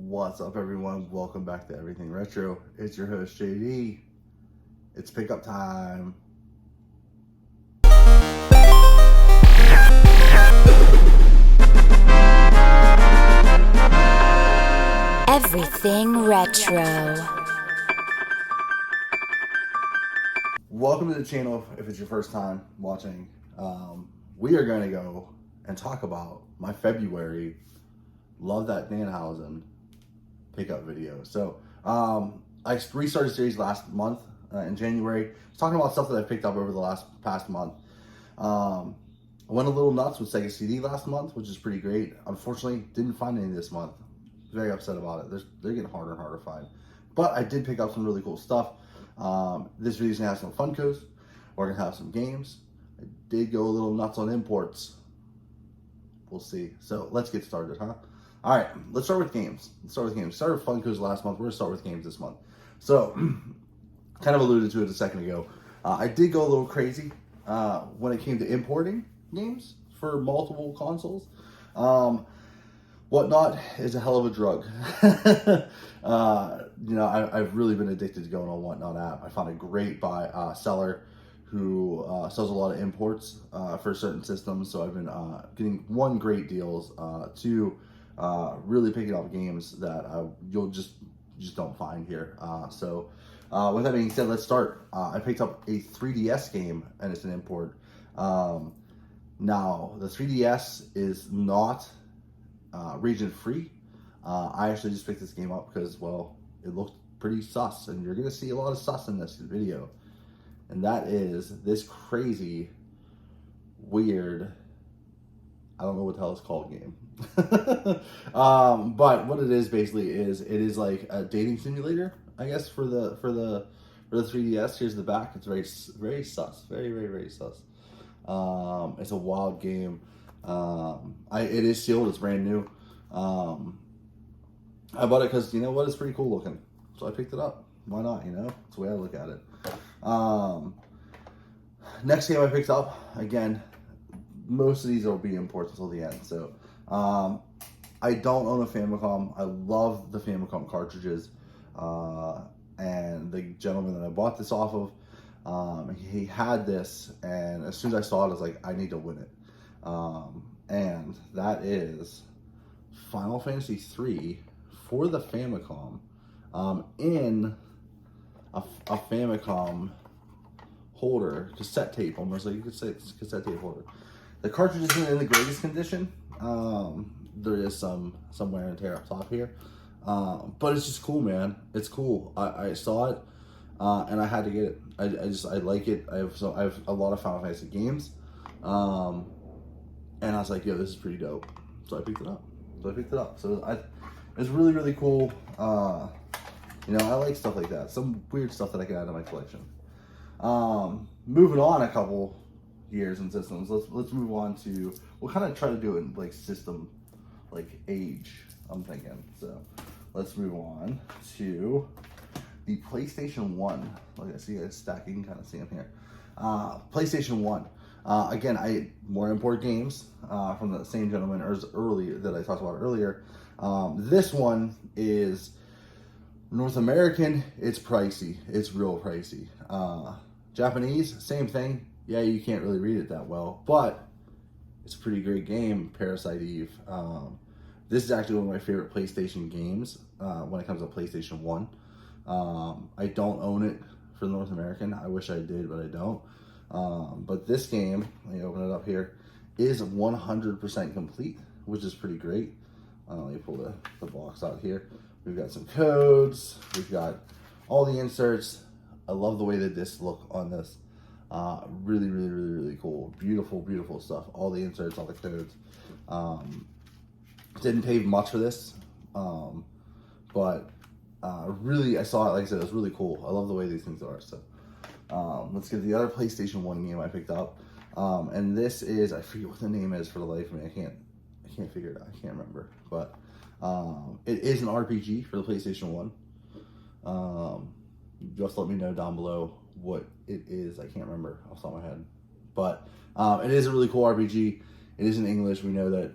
What's up, everyone? Welcome back to Everything Retro. It's your host, JD. It's pickup time. Everything Retro. Welcome to the channel if it's your first time watching. We are going to go and talk about my February Love That Danhausen pickup video. So I restarted the series last month in January. I was talking about stuff that I picked up over the past month. I went a little nuts with Sega CD last month, which is pretty great. Unfortunately, didn't find any this month. Very upset about it. They're getting harder and harder to find. But I did pick up some really cool stuff. This video's gonna have some Funkos. We're gonna have some games. I did go a little nuts on imports. We'll see. So let's get started, huh? All right, let's start with games. Started with Funkos last month. We're gonna start with games this month. So, kind of alluded to it a second ago. I did go a little crazy when it came to importing games for multiple consoles. Whatnot is a hell of a drug. I've really been addicted to going on Whatnot app. I found a great seller who sells a lot of imports for certain systems. So I've been getting great deals, two really picking up games that you'll just don't find here. With that being said, let's start. I picked up a 3DS game and it's an import. Now the 3DS is not region free. I actually just picked this game up because, well, it looked pretty sus, and you're gonna see a lot of sus in this video, and that is this crazy, weird, I don't know what the hell it's called game. But what it is basically is it is like a dating simulator, I guess, for the 3DS. Here's the back. It's very sus, very sus. It's a wild game. It is sealed. It's brand new. I bought it because, you know what, it's pretty cool looking. So I picked it up. Why not, you know? That's the way I look at it. Next game I picked up, again, most of these will be imports until the end. So I don't own a Famicom. I love the Famicom cartridges. And the gentleman that I bought this off of, he had this, and as soon as I saw it, I was like, I need to win it. And that is Final Fantasy III for the Famicom, in a Famicom holder, cassette tape, almost like you could say it's a cassette tape holder. The cartridge isn't in the greatest condition. There is some wear and tear up top here, but it's just cool, man. It's cool. I saw it, and I had to get it. I like it. I have a lot of Final Fantasy games, and I was like, yo, this is pretty dope. So I picked it up. So it's really cool. I like stuff like that. Some weird stuff that I can add to my collection. Moving on a couple years and systems. Let's move on to, we'll kind of try to do it in like system, like age, I'm thinking. So let's move on to the PlayStation 1. Like I see it stacking, kind of see them here. PlayStation 1. Again, more import games from the same gentleman that I talked about earlier. This one is North American. It's pricey. It's real pricey. Japanese, same thing. Yeah, you can't really read it that well, but it's a pretty great game, Parasite Eve. This is actually one of my favorite PlayStation games when it comes to PlayStation 1. I don't own it for North American. I wish I did, but I don't. But this game, let me open it up here, is 100% complete, which is pretty great. Let me pull the box out here. We've got some codes. We've got all the inserts. I love the way the discs look on this. Really cool. Beautiful stuff. All the inserts, all the codes. Didn't pay much for this, but really, I saw it, like I said, it was really cool. I love the way these things are. So let's get the other PlayStation 1 game I picked up. And this is, I forget what the name is for the life of me. I can't figure it out. I can't remember. But it is an RPG for the PlayStation 1. Just let me know down below what it is. I can't remember off the top of my head. But it is a really cool RPG. It is in English. We know that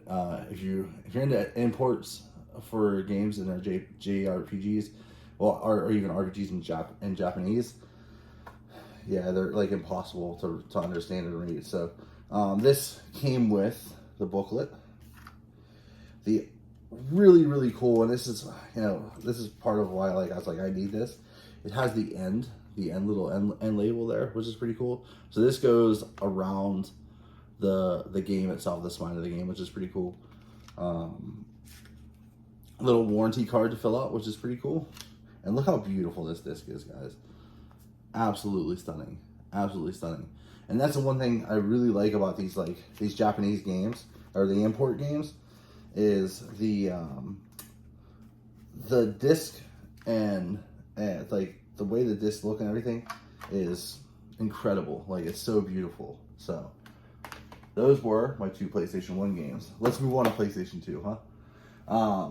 if you're into imports, for games and JRPGs, well, or even RPGs in Japanese. Yeah, they're like impossible to understand and read. So this came with the booklet. The really, really cool, and this is, this is part of why I was like, I need this. It has the little end label there, which is pretty cool. So this goes around the game itself, the spine of the game, which is pretty cool. Little warranty card to fill out, which is pretty cool. And look how beautiful this disc is, guys. Absolutely stunning. Absolutely stunning. And that's the one thing I really like about these Japanese games, or the import games, is the disc and like the way the discs look and everything is incredible. Like, it's so beautiful. So those were my 2 PlayStation 1 games. Let's move on to PlayStation 2, huh?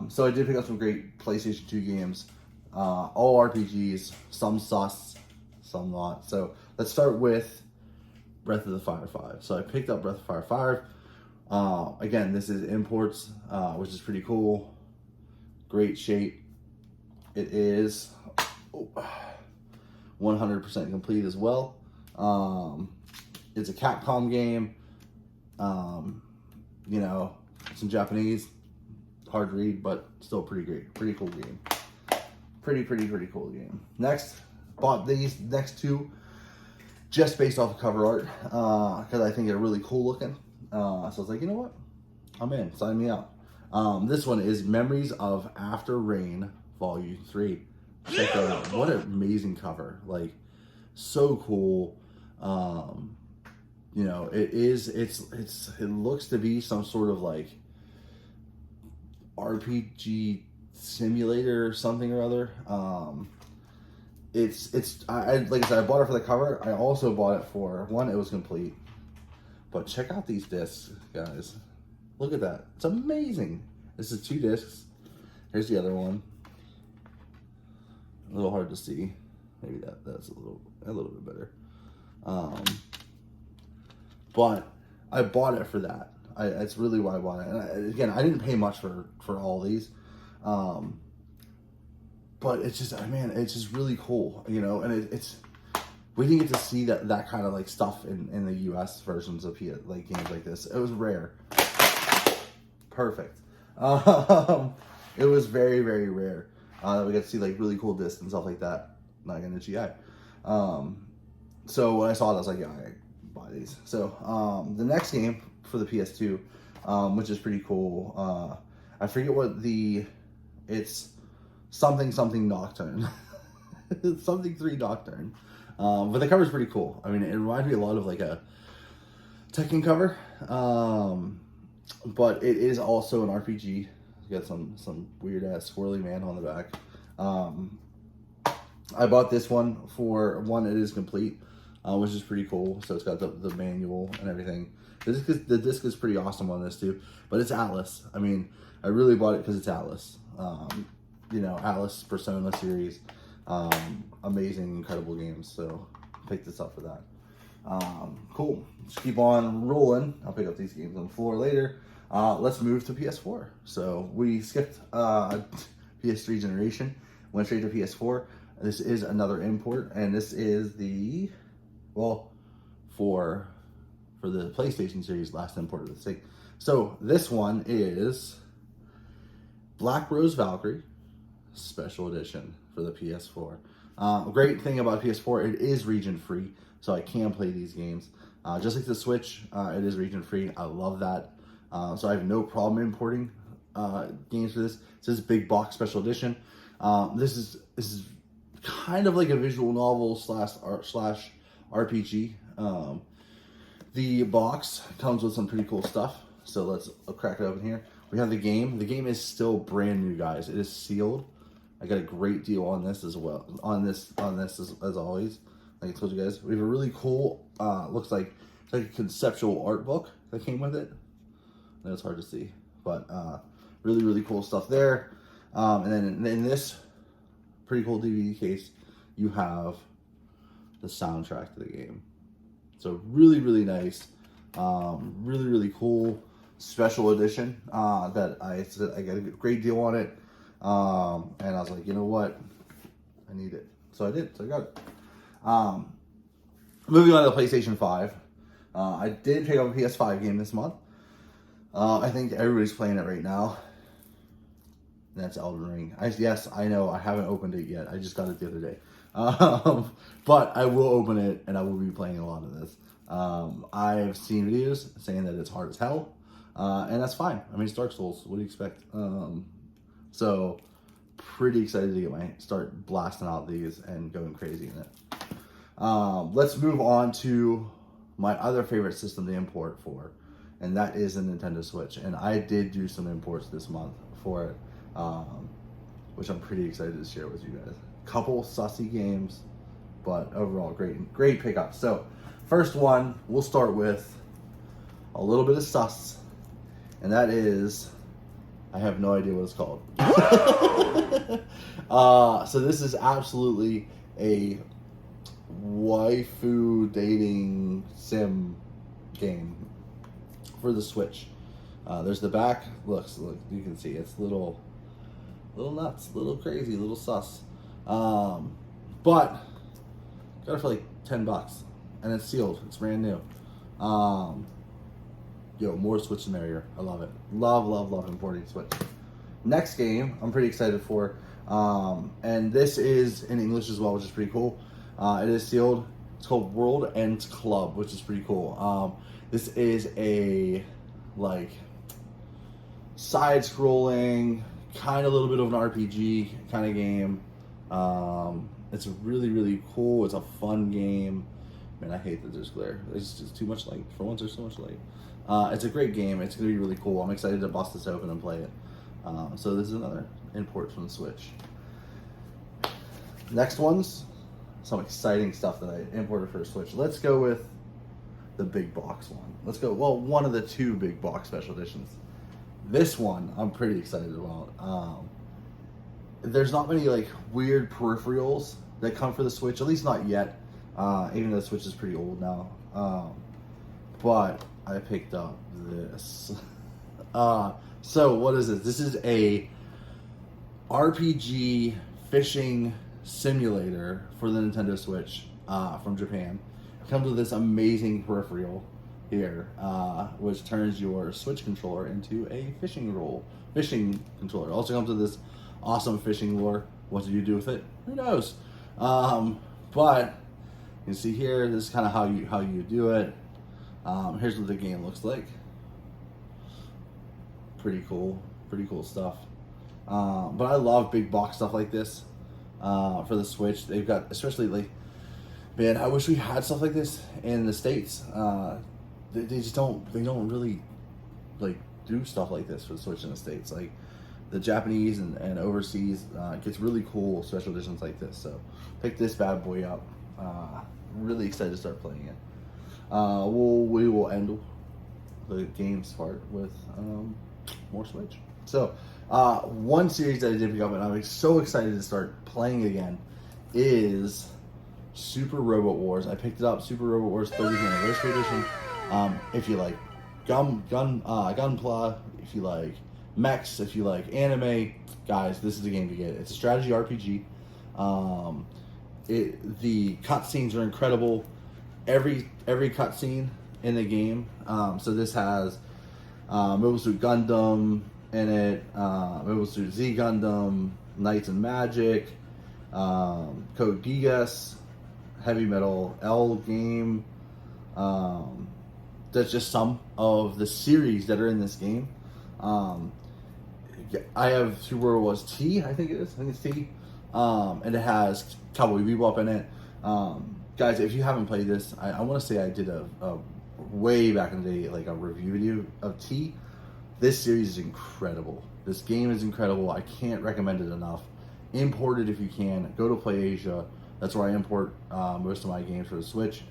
So I did pick up some great PlayStation 2 games, all RPGs, some sus, some not. So let's start with Breath of the Fire 5. So I picked up Breath of the Fire 5. Again, this is imports, which is pretty cool. Great shape. It is 100% complete as well. It's a Capcom game. Some Japanese, hard to read, but still pretty great. Pretty cool game. Pretty cool game. Next, bought these next 2 just based off of cover art, because I think they're really cool looking. So I was like, you know what? I'm in. Sign me up. This one is Memories of After Rain, Volume 3. Check that out. What an amazing cover. Like, so cool. It looks to be some sort of like RPG simulator or something or other. Like I said, I bought it for the cover. I also bought it for one, it was complete. But check out these discs, guys. Look at that. It's amazing. This is 2 discs. Here's the other one. A little hard to see. Maybe that's a little bit better. But I bought it for that. That's really why I bought it. And again, I didn't pay much for all these. But it's just, man, it's just really cool, and it's we didn't get to see that kind of like stuff in the US versions of games like this. It was rare. Perfect. It was very, very rare. We got to see like really cool discs and stuff like that. Not getting a GI. So when I saw it, I was like, yeah, I buy these. So the next game for the PS2, which is pretty cool. I forget what it's something Nocturne. Something 3 Nocturne. But the cover's pretty cool. I mean, it reminds me a lot of like a Tekken cover. But it is also an RPG. You got some weird ass squirrely man on the back. I bought this one for one, it is complete, which is pretty cool. So it's got the manual and everything. The disc is pretty awesome on this too. But it's Atlas. I mean, I really bought it because it's Atlas. Atlas Persona series. Amazing, incredible games. So picked this up for that. Cool. Let's keep on rolling. I'll pick up these games on the floor later. Let's move to PS4. So we skipped PS3 generation, went straight to PS4. This is another import, and this is for the PlayStation series, last import of the thing. So this one is Black Rose Valkyrie Special Edition for the PS4. Great thing about PS4, it is region free, so I can play these games. Just like the Switch, it is region free. I love that. So I have no problem importing games for this. This is Big Box Special Edition. This is kind of like a visual novel slash RPG. The box comes with some pretty cool stuff. So let's crack it open here. We have the game. The game is still brand new, guys. It is sealed. I got a great deal on this as well. On this as always. Like I told you guys, we have a really cool. Looks like it's like a conceptual art book that came with it. I know it's hard to see, but really, really cool stuff there. And then in this pretty cool DVD case, you have the soundtrack to the game. So really, really nice. Really, really cool. special edition that I said I got a great deal on it. And I was like, you know what? I need it. So I did. So I got it. Moving on to the PlayStation 5. I did pick up a PS5 game this month. I think everybody's playing it right now. That's Elden Ring. Yes, I know. I haven't opened it yet. I just got it the other day. But I will open it, and I will be playing a lot of this. I've seen videos saying that it's hard as hell, and that's fine. I mean, it's Dark Souls. What do you expect? So, pretty excited to start blasting out these and going crazy in it. Let's move on to my other favorite system to import for, and that is the Nintendo Switch. And I did do some imports this month for it, which I'm pretty excited to share with you guys. Couple sussy games, but overall great pickup. So first one, we'll start with a little bit of sus, and that is, I have no idea what it's called. So this is absolutely a waifu dating sim game for the Switch. There's the back. Look, you can see it's little nuts, little crazy, little sus. But got it for like $10, and it's sealed. It's brand new. More Switch the merrier. I love it. Love importing Switch. Next game I'm pretty excited for, and this is in English as well, which is pretty cool. It is sealed. It's called World Ends Club, which is pretty cool. This is a side-scrolling, kind of a little bit of an RPG kind of game. It's really cool. It's a fun game. Man, I hate that there's glare. There's just too much light. For once, there's so much light. It's a great game. It's going to be really cool. I'm excited to bust this open and play it. So this is another import from the Switch. Next one's some exciting stuff that I imported for a Switch. Let's go with the big box one. Let's go, one of the two big box special editions. This one I'm pretty excited about. There's not many weird peripherals that come for the Switch, at least not yet. Even though the Switch is pretty old now. But I picked up this. So what is this? This is a RPG fishing simulator for the Nintendo Switch from Japan. It comes with this amazing peripheral here, which turns your Switch controller into a fishing controller. It also comes with this awesome fishing lure. What do you do with it? Who knows? But you can see here, this is kind of how you do it. Here's what the game looks like. Pretty cool stuff. But I love big box stuff like this for the Switch. They've got, especially man, I wish we had stuff like this in the States. They just don't. They don't really do stuff like this for the Switch in the States. The Japanese and overseas, it gets really cool special editions like this. So pick this bad boy up. Really excited to start playing it. We will end the games part with more Switch. So one series that I did pick up and I'm so excited to start playing again is Super Robot Wars. I picked it up, Super Robot Wars 30th Anniversary Edition. If you like Gunpla, if you like mechs, if you like anime, guys, this is the game to get. It's a strategy RPG. The cutscenes are incredible. Every cutscene in the game. So this has Mobile Suit Gundam in it, Mobile Suit Z Gundam, Knights and Magic, Code Geass, Heavy Metal L game. That's just some of the series that are in this game. I have Super Robot Wars T, I think it is. I think it's T. And it has Cowboy Bebop in it. Guys, if you haven't played this, I want to say I did a way back in the day, a review video of T. This series is incredible. This game is incredible. I can't recommend it enough. Import it if you can. Go to PlayAsia. That's where I import most of my games for the Switch.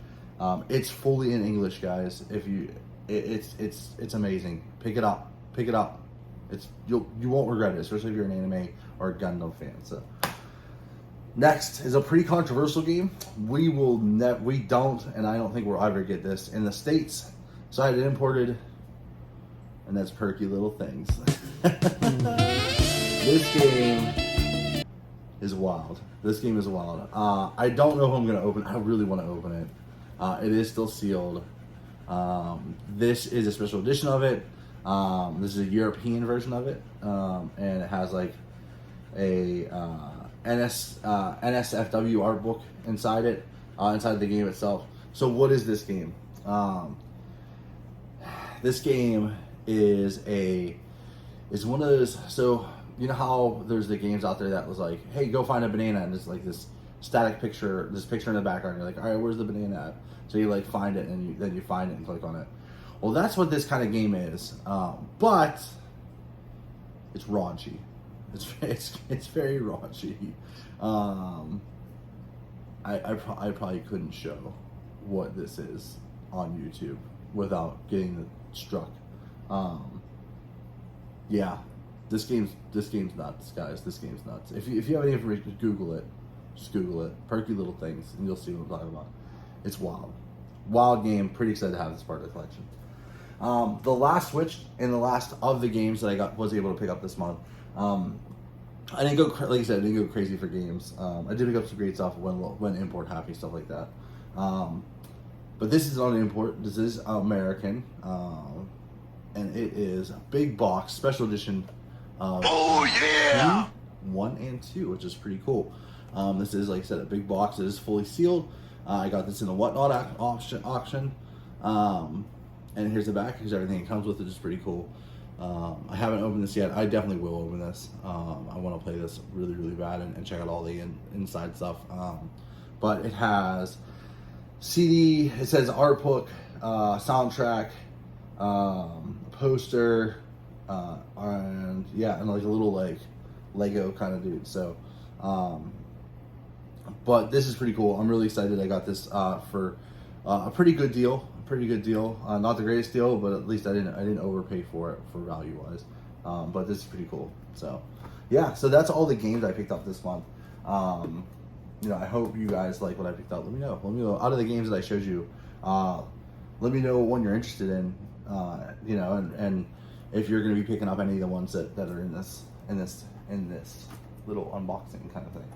It's fully in English, guys. It's amazing. Pick it up. You won't regret it, especially if you're an anime or a Gundam fan. So next is a pretty controversial game. We don't, and I don't think we'll ever get this in the States. So I had it imported and that's Perky Little Things. This game is wild. This game is wild. I don't know if I'm going to open it. I really want to open it. It is still sealed. This is a special edition of it. This is a European version of it. And it has like a NSFW art book inside it, inside the game itself. So what is this game? This game is one of those, so you know how there's the games out there that was like, hey, go find a banana, and it's like this static picture, this picture in the background. You're like, all right, where's the banana at? So you like find it, and then you find it and click on it. Well, that's what this kind of game is, but it's raunchy. It's very raunchy. I probably couldn't show what this is on YouTube without getting struck. Yeah, this game's nuts, guys. This game's nuts. If you have any information, Google it. Just Google it. Perky Little Things, and you'll see what I'm talking about. It's wild game. Pretty excited to have this part of the collection. The last Switch and the last of the games that I was able to pick up this month. I didn't go, like I said, I didn't go crazy for games. I did pick up some great stuff when import happy, stuff like that. But this is not an import. This is American, and it is a big box special edition. Oh yeah! 1 and 2, which is pretty cool. This is, like I said, a big box. It is fully sealed. I got this in a Whatnot auction. And here's the back. Here's everything it comes with. It's pretty cool. I haven't opened this yet. I definitely will open this. I want to play this really, really bad and check out all the inside stuff. But it has CD. It says art book, soundtrack, poster, and yeah, and like a little like Lego kind of dude. So, but this is pretty cool. I'm really excited. I got this for a pretty good deal. Not the greatest deal, but at least I didn't overpay for it for value wise. But this is pretty cool. So yeah, so that's all the games I picked up this month. I hope you guys like what I picked up. Let me know out of the games that I showed you. Let me know what one you're interested in. And if you're going to be picking up any of the ones that are in this little unboxing kind of thing.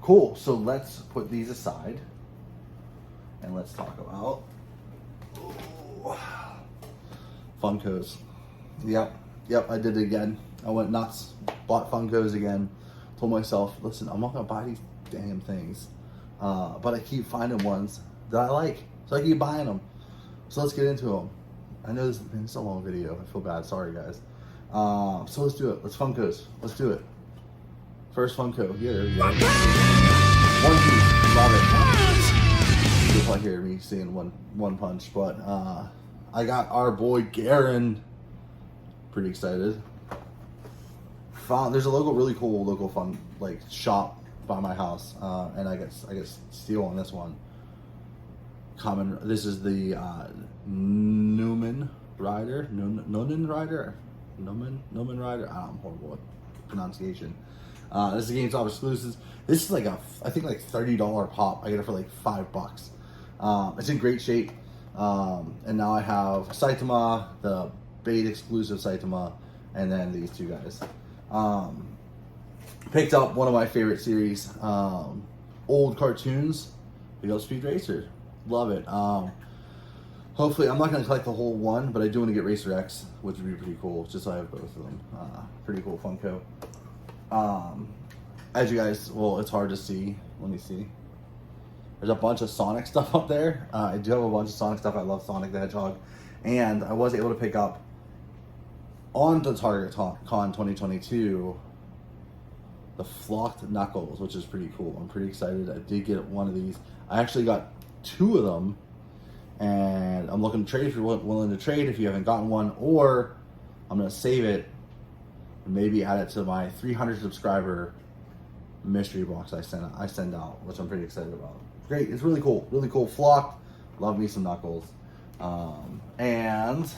Cool. So let's put these aside and let's talk about Funkos. Yep, I did it again. I went nuts, bought Funkos again. Told myself, listen, I'm not gonna buy these damn things, but I keep finding ones that I like, so I keep buying them. So let's get into them. I know it's a long video. I feel bad. Sorry, guys. So let's do it. Let's Funkos. Let's do it. First Funko. Here, there we go. One Piece. Love it. You'll probably hear me saying one punch, but I got our boy Garen. Pretty excited. There's a really cool local fun shop by my house, and I guess steal on this one. This is the Newman Rider. Nonin Rider. I'm horrible at pronunciation. This is a GameStop exclusive. This is I think $30 pop. I get it for $5. It's in great shape. And now I have Saitama, the beta exclusive Saitama, and then these two guys. Picked up one of my favorite series, old cartoons. We got Speed Racer. Love it. Hopefully, I'm not going to collect the whole one, but I do want to get Racer X, which would be pretty cool, just so I have both of them. Pretty cool Funko. As you guys, it's hard to see. Let me see. There's a bunch of Sonic stuff up there. I do have a bunch of Sonic stuff. I love Sonic the Hedgehog. And I was able to pick up on the Target Con 2022 the Flocked Knuckles, which is pretty cool. I'm pretty excited. I did get one of these. I actually got 2 of them. And I'm looking to trade if you're willing to trade if you haven't gotten one. Or I'm going to save it and maybe add it to my 300 subscriber mystery box I send out, which I'm pretty excited about. Great, it's really cool. Flocked, love me some Knuckles, and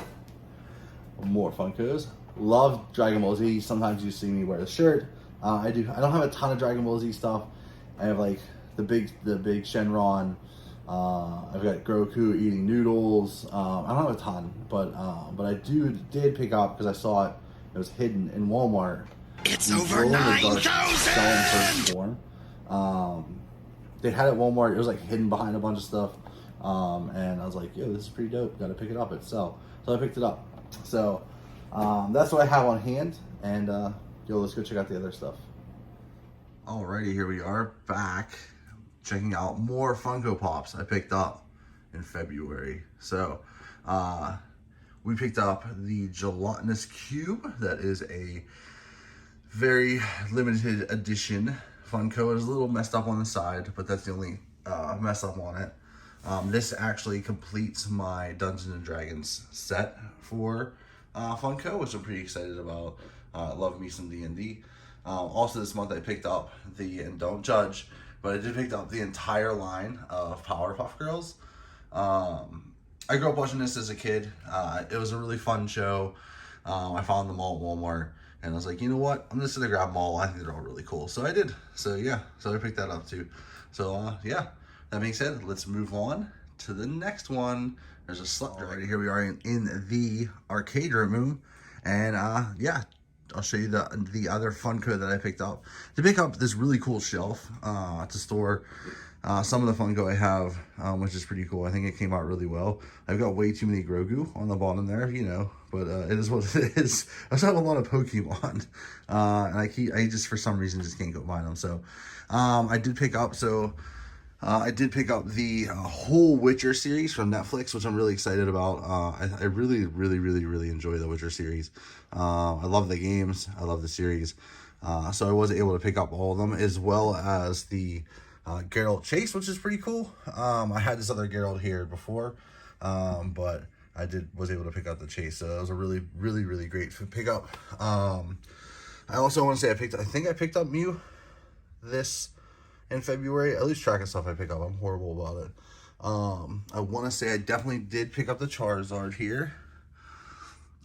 more Funkos. Love Dragon Ball Z. Sometimes you see me wear the shirt. I don't have a ton of Dragon Ball Z stuff. I have the big Shenron, I've got Groku eating noodles. I don't have a ton, but I did pick up because I saw it. It was hidden in Walmart. It's The over glow-in-the-dark 9,000! Cell First Form. They had it at Walmart. It was like hidden behind a bunch of stuff. And I was like, yo, this is pretty dope. Got to pick it up at Cell. So I picked it up. So that's what I have on hand. And yo, let's go check out the other stuff. Alrighty, here we are back checking out more Funko Pops I picked up in February. So we picked up the Gelatinous Cube. That is a very limited edition Funko. It was a little messed up on the side, but that's the only mess up on it. This actually completes my Dungeons and Dragons set for Funko, which I'm pretty excited about. Love me some D&D. Also this month I picked up and don't judge, but I did pick up the entire line of Powerpuff Girls. I grew up watching this as a kid. It was a really fun show. I found them all at Walmart, and I was like, you know what? I'm just gonna grab them all. I think they're all really cool. So I did. So yeah, so I picked that up too. So yeah, that being said, let's move on to the next one. There's a slip right here. We are in the arcade room, and yeah, I'll show you the other Funko that I picked up. To pick up this really cool shelf to store some of the Funko I have, which is pretty cool. I think it came out really well. I've got way too many Grogu on the bottom there, you know, but it is what it is. I also have a lot of Pokemon, and I just for some reason just can't go buy them. So I did pick up the whole Witcher series from Netflix, which I'm really excited about. I really enjoy the Witcher series. I love the games. I love the series. So I was able to pick up all of them, as well as the Geralt Chase, which is pretty cool. I had this other Geralt here before, but I was able to pick up the Chase. So it was a really great pickup. I also want to say I think I picked up Mew this in February. I lose track of stuff I pick up. I'm horrible about it. I want to say I definitely did pick up the Charizard here.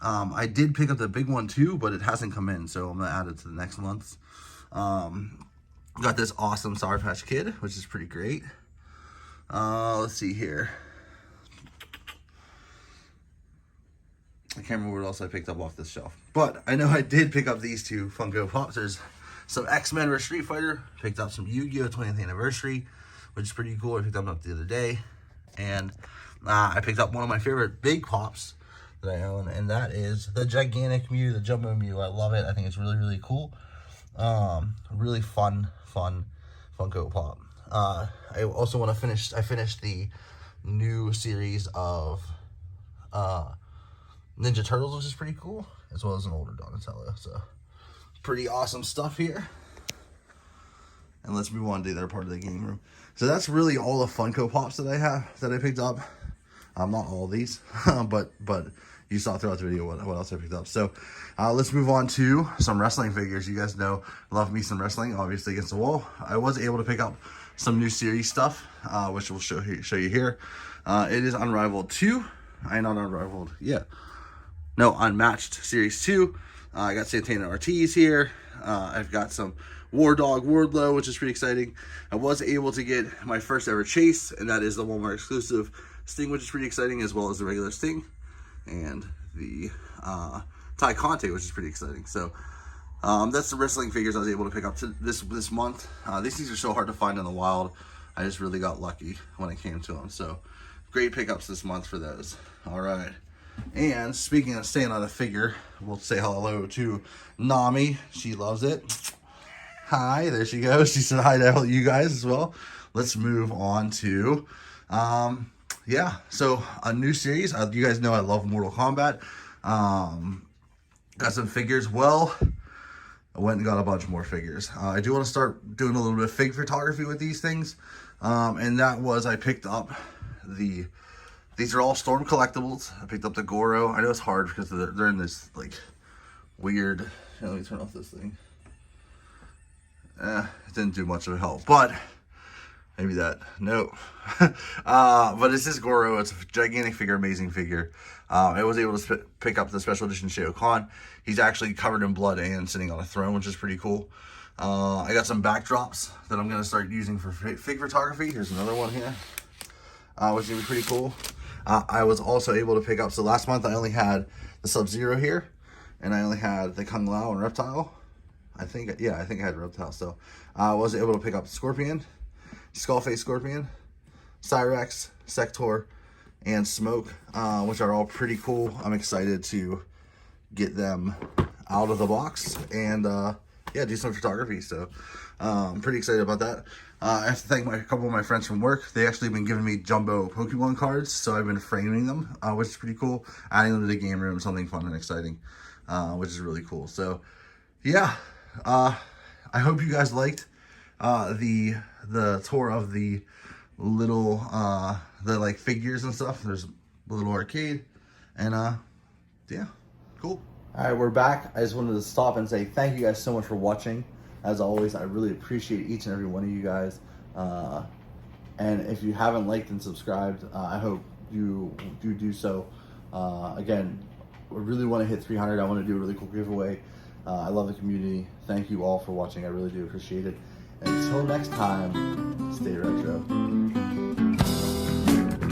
I did pick up the big one too, but it hasn't come in, so I'm gonna add it to the next month. Got this awesome Sour Patch Kid, which is pretty great. Let's see here. I can't remember what else I picked up off this shelf, but I know I did pick up these two Funko Pops. There's some X-Men or Street Fighter. Picked up some Yu-Gi-Oh! 20th Anniversary, which is pretty cool. I picked them up the other day. And I picked up one of my favorite big pops that I own, and that is the Gigantic Mew, the Jumbo Mew. I love it. I think it's really cool. Really fun Funko Pop. I also want to finish. I finished the new series of Ninja Turtles, which is pretty cool, as well as an older Donatello. So pretty awesome stuff here. And let's move on to the other part of the game room. So that's really all the Funko Pops that I have, that I picked up. Not all of these, but you saw throughout the video what else I picked up. So let's move on to some wrestling figures. You guys know, love me some wrestling, obviously Against the Wall. I was able to pick up some new series stuff, which we'll show you here. It is Unrivaled 2. Not Unrivaled, yeah. No, Unmatched Series 2. I got Santana Ortiz here. I've got some War Dog Wardlow, which is pretty exciting. I was able to get my first ever Chase, and that is the Walmart exclusive Sting, which is pretty exciting, as well as the regular Sting, and the Ty Conte, which is pretty exciting. So that's the wrestling figures I was able to pick up this month. These things are so hard to find in the wild. I just really got lucky when it came to them. So great pickups this month for those. All right. And speaking of staying on a figure, we'll say hello to Nami. She loves it. Hi, there she goes. She said hi to all you guys as well. Let's move on to, yeah, so a new series. You guys know I love Mortal Kombat. Got some figures. Well, I went and got a bunch more figures. I do want to start doing a little bit of fig photography with these things. And that was, I picked up these are all Storm collectibles. I picked up the Goro. I know it's hard because they're in this like weird, let me turn off this thing. It didn't do much of a help, but maybe that, no. But it's this Goro. It's a gigantic figure, amazing figure. I was able to pick up the special edition Shao Kahn. He's actually covered in blood and sitting on a throne, which is pretty cool. I got some backdrops that I'm going to start using for fig photography. Here's another one here. which is gonna be pretty cool. I was also able to pick up, so last month I only had the Sub-Zero here, and I only had the Kung Lao and Reptile. I think I had Reptile, so I was able to pick up Scorpion, Skullface Scorpion, Cyrex, Sector, and Smoke, which are all pretty cool. I'm excited to get them out of the box and do some photography. So I'm pretty excited about that. I have to thank a couple of my friends from work. They actually been giving me jumbo Pokemon cards, so I've been framing them, which is pretty cool. Adding them to the game room, something fun and exciting, which is really cool. So yeah, I hope you guys liked the tour of the little the like figures and stuff. There's a little arcade, and yeah, cool. All right, we're back. I just wanted to stop and say thank you guys so much for watching. As always, I really appreciate each and every one of you guys. And if you haven't liked and subscribed, I hope you do so. Again, we really want to hit 300. I want to do a really cool giveaway. I love the community. Thank you all for watching. I really do appreciate it. Until next time, stay retro.